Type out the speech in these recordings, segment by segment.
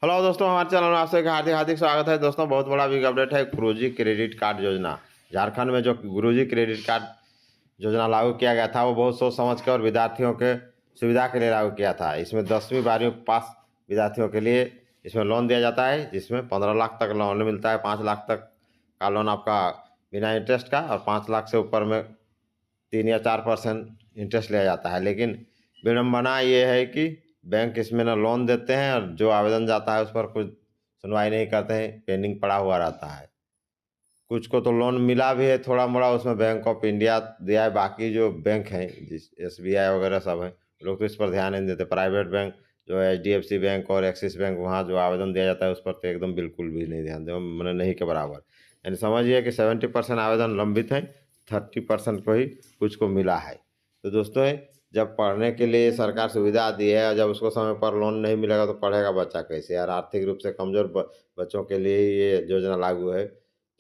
Hello दोस्तों, हमारे channel में आपसे हार्दिक हार्दिक स्वागत है। दोस्तों, बहुत बड़ा बिग अपडेट है। गुरुजी क्रेडिट कार्ड योजना, झारखंड में जो गुरुजी क्रेडिट कार्ड योजना लागू किया गया था, वो बहुत सोच समझ कर और विद्यार्थियों के सुविधा के लिए लागू किया था। इसमें 10वीं 12वीं पास विद्यार्थियों के लिए इसमें लोन दिया जाता है, जिसमें 15 लाख तक लोन मिलता है। 5 लाख तक का लोन आपका बिना इंटरेस्ट का, और 5 लाख से ऊपर में 3 या 4% इंटरेस्ट लिया जाता है। लेकिन विडम्बना ये है कि बैंक इसमें ना लोन देते हैं, और जो आवेदन जाता है उस पर कुछ सुनवाई नहीं करते हैं, पेंडिंग पड़ा हुआ रहता है। कुछ को तो लोन मिला भी है थोड़ा मोड़ा, उसमें बैंक ऑफ इंडिया दिया है। बाकी जो बैंक हैं, जिस SBI वगैरह सब हैं, लोग तो इस पर ध्यान नहीं देते। प्राइवेट बैंक जो HDFC बैंक और एक्सिस बैंक, वहाँ जो आवेदन दिया जाता है उस पर तो एकदम बिल्कुल भी नहीं ध्यान दे, मैंने नहीं के बराबर। यानी समझिए कि 70% आवेदन लंबित हैं, 30% को ही कुछ को मिला है। तो दोस्तों, जब पढ़ने के लिए सरकार सुविधा दी है, और जब उसको समय पर लोन नहीं मिलेगा तो पढ़ेगा बच्चा कैसे यार। आर्थिक रूप से कमज़ोर बच्चों के लिए ये योजना लागू है।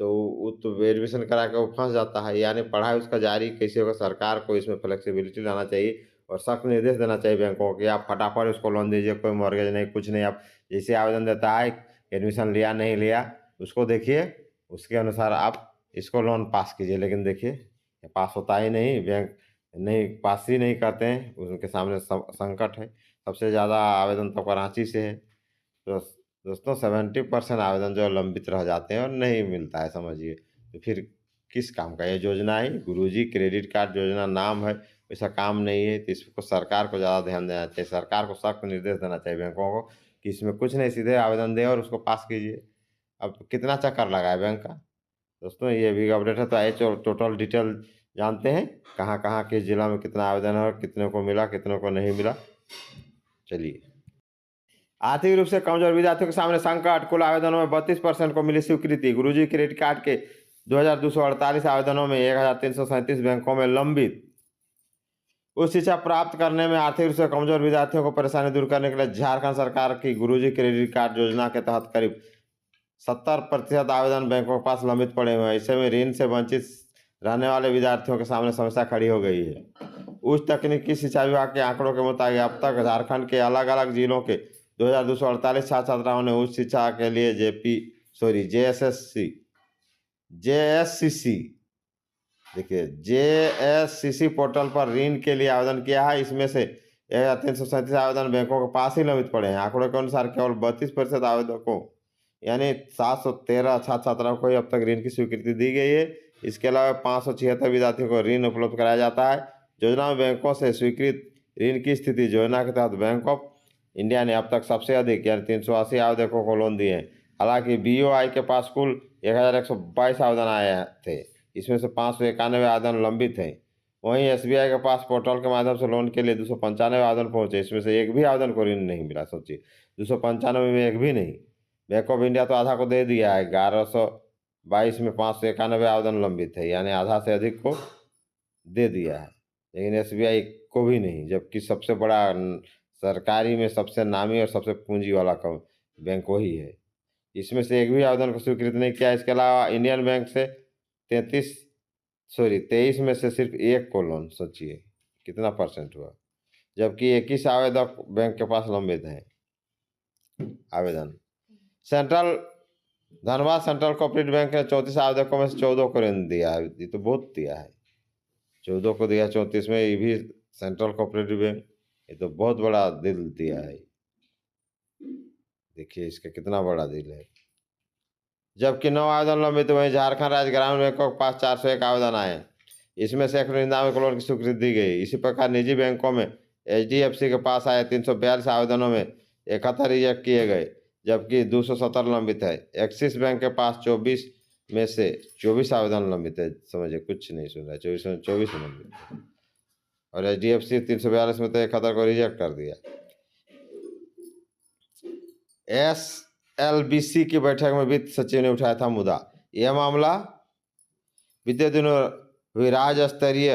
तो वो तो एडमिशन करा के वो फंस जाता है, यानी पढ़ाई उसका जारी कैसे होगा। सरकार को इसमें फ्लेक्सिबिलिटी लाना चाहिए और सख्त निर्देश देना चाहिए बैंकों को कि आप फटाफट उसको लोन दीजिए। कोई मॉर्गेज नहीं, कुछ नहीं। आप जैसे आवेदन देता है, एडमिशन लिया नहीं लिया उसको देखिए, उसके अनुसार आप इसको लोन पास कीजिए। लेकिन देखिए, ये पास होता ही नहीं, बैंक नहीं पास ही नहीं करते हैं। उनके सामने संकट है। सबसे ज़्यादा आवेदन तो कराची से है। तो दोस्तों, 70% आवेदन जो लंबित रह जाते हैं और नहीं मिलता है, समझिए। तो फिर किस काम का ये योजना है? गुरुजी क्रेडिट कार्ड योजना नाम है, वैसा काम नहीं है। तो इसको सरकार को ज़्यादा ध्यान देना चाहिए। सरकार को सख्त निर्देश देना चाहिए बैंकों को कि इसमें कुछ नहीं, सीधे आवेदन दें और उसको पास कीजिए। अब कितना चक्कर लगा है बैंक का। दोस्तों, ये भी अपडेट है, तो आइए टोटल डिटेल जानते हैं कहाँ कहाँ किस जिला में कितना आवेदन है और कितने को मिला, कितने को नहीं मिला। चलिए। आर्थिक रूप से कमजोर विद्यार्थियों के सामने संकट। कुल आवेदनों में 32% को मिली स्वीकृति। गुरुजी क्रेडिट कार्ड के 2248 आवेदनों में 1337 बैंकों में लंबित। उच्च शिक्षा प्राप्त करने में आर्थिक रूप से कमजोर विद्यार्थियों को परेशानी दूर करने के लिए झारखंड सरकार की गुरुजी क्रेडिट कार्ड योजना के तहत करीब 70% आवेदन बैंकों के पास लंबित पड़े हुए हैं। ऐसे में ऋण से वंचित रहने वाले विद्यार्थियों के सामने समस्या खड़ी हो गई है। उच्च तकनीकी शिक्षा विभाग के आंकड़ों के मुताबिक अब तक झारखंड के अलग अलग जिलों के 2248 छात्र छात्राओं ने उच्च शिक्षा के लिए JSCC देखिए JSCC पोर्टल पर ऋण के लिए आवेदन किया है। इसमें से 1337 आवेदन बैंकों के पास ही लंबित पड़े हैं। आंकड़ों के अनुसार केवल 32% आवेदकों यानी 713 छात्र छात्राओं को ही अब तक ऋण की स्वीकृति दी गई है। इसके अलावा 576 विद्यार्थियों को ऋण उपलब्ध कराया जाता है। योजना में बैंकों से स्वीकृत ऋण की स्थिति। योजना के तहत बैंक ऑफ इंडिया ने अब तक सबसे अधिक यानी 380 आवेदकों को लोन दिए हैं। हालांकि BOI के पास कुल 1122 आवेदन आए थे। इसमें से 591 आवेदन लंबित हैं। वहीं SBI के पास पोर्टल के माध्यम से लोन के लिए 295 आवेदन पहुंचे। इसमें से एक भी आवेदन को ऋण नहीं मिला। सोचिए, 295 में एक भी नहीं। बैंक ऑफ इंडिया तो आधा को दे दिया है। 1122 में 591 आवेदन लंबित है, यानी आधा से अधिक को दे दिया है। लेकिन SBI को भी नहीं, जबकि सबसे बड़ा सरकारी में सबसे नामी और सबसे पूंजी वाला बैंक वही है। इसमें से एक भी आवेदन को स्वीकृत नहीं किया। इसके अलावा इंडियन बैंक से 23 में से सिर्फ एक को लोन। सोचिए कितना परसेंट हुआ। जबकि 21 आवेदक बैंक के पास लंबित हैं आवेदन। Central Dhanbad central cooperative bank ने 34 आवेदकों में से 14 को ऋण दिया है। ये तो बहुत दिया है, 14 को दिया 34 में। ये भी सेंट्रल कोऑपरेटिव बैंक, ये तो बहुत बड़ा दिल दिया है। देखिए इसका कितना बड़ा दिल है। जबकि 9 आवेदन लंबित हुए। झारखंड राज्य ग्रामीण बैंकों के पास 401 आवेदन आए। इसमें से 199 करोड़ की स्वीकृति दी गई। इसी प्रकार निजी बैंकों में HDFC के पास आए 342 आवेदनों में 71 रिजेक्ट किए गए, जबकि 270 लंबित है। एक्सिस बैंक के पास 24 में से 24 आवेदन लंबित है। समझिए, कुछ नहीं सुन रहा है। 24 में 24 लंबित है। और HDFC 342 में तो 71 को रिजेक्ट कर दिया। SLBC की बैठक में वित्त सचिव ने उठाया था मुद्दा। यह मामला बीते दिनों हुई राज्य स्तरीय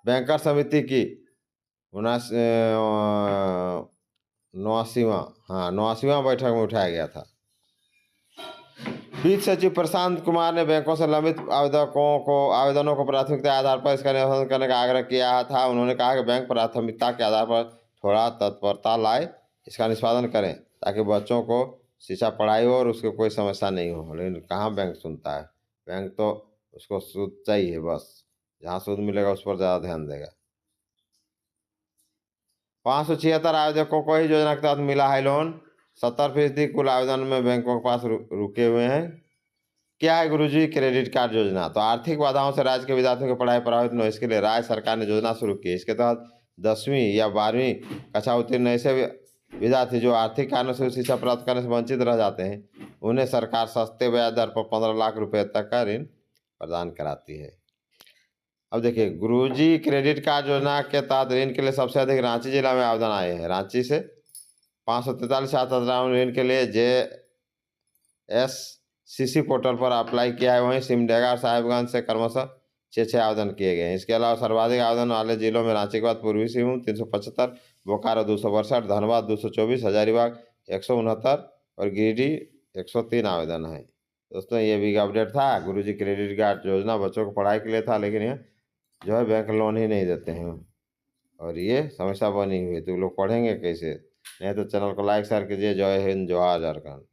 बैंकर समिति की 89वां बैठक में उठाया गया था। वित्त सचिव प्रशांत कुमार ने बैंकों से लंबित आवेदनों को प्राथमिकता आधार पर इसका निराकरण करने का आग्रह किया था। उन्होंने कहा कि बैंक प्राथमिकता के आधार पर थोड़ा तत्परता लाए इसका निष्पादन करें ताकि बच्चों को शिक्षा पढ़ाई हो और उसको कोई समस्या नहीं हो। लेकिन कहाँ बैंक सुनता है, बैंक तो उसको सूद चाहिए बस, जहाँ सूद मिलेगा उस पर ज़्यादा ध्यान देगा। 576 आवेदकों को ही योजना के तहत मिला है लोन। 70% कुल आवेदन में बैंकों के पास रुके हुए हैं। क्या है गुरुजी क्रेडिट कार्ड योजना? तो आर्थिक बाधाओं से राज्य के विद्यार्थियों की पढ़ाई प्रभावित न हो, इसके लिए राज्य सरकार ने योजना शुरू की। इसके तहत 10वीं या 12वीं कक्षा उत्तीर्ण ऐसे विद्यार्थी जो आर्थिक कारणों से शिक्षा प्राप्त करने से वंचित रह जाते हैं, उन्हें सरकार सस्ते ब्याज दर पर 15 लाख रुपए तक का ऋण प्रदान कराती है। अब देखिए, गुरुजी क्रेडिट कार्ड योजना के तहत ऋण के लिए सबसे अधिक रांची जिला में आवेदन आए हैं। रांची से 543 छात्राओं ने ऋण के लिए JSCC पोर्टल पर अप्लाई किया है। वहीं सिमडेगा और साहिबगंज से क्रमशः 6 आवेदन किए गए हैं। इसके अलावा सर्वाधिक आवेदन वाले जिलों में रांची के बाद पूर्वी सिंहभूम 375, बोकारो 262, धनबाद 224, हजारीबाग 169 और गिरिडीह 103 आवेदन है। दोस्तों, ये भी अपडेट था। गुरुजी क्रेडिट कार्ड योजना बच्चों को पढ़ाई के लिए था, लेकिन ये जो है बैंक लोन ही नहीं देते हैं और ये समस्या बनी हुई है। तो लोग पढ़ेंगे कैसे? नहीं तो चैनल को लाइक शेयर कीजिए। जय हिंद, जोहार झारखंड।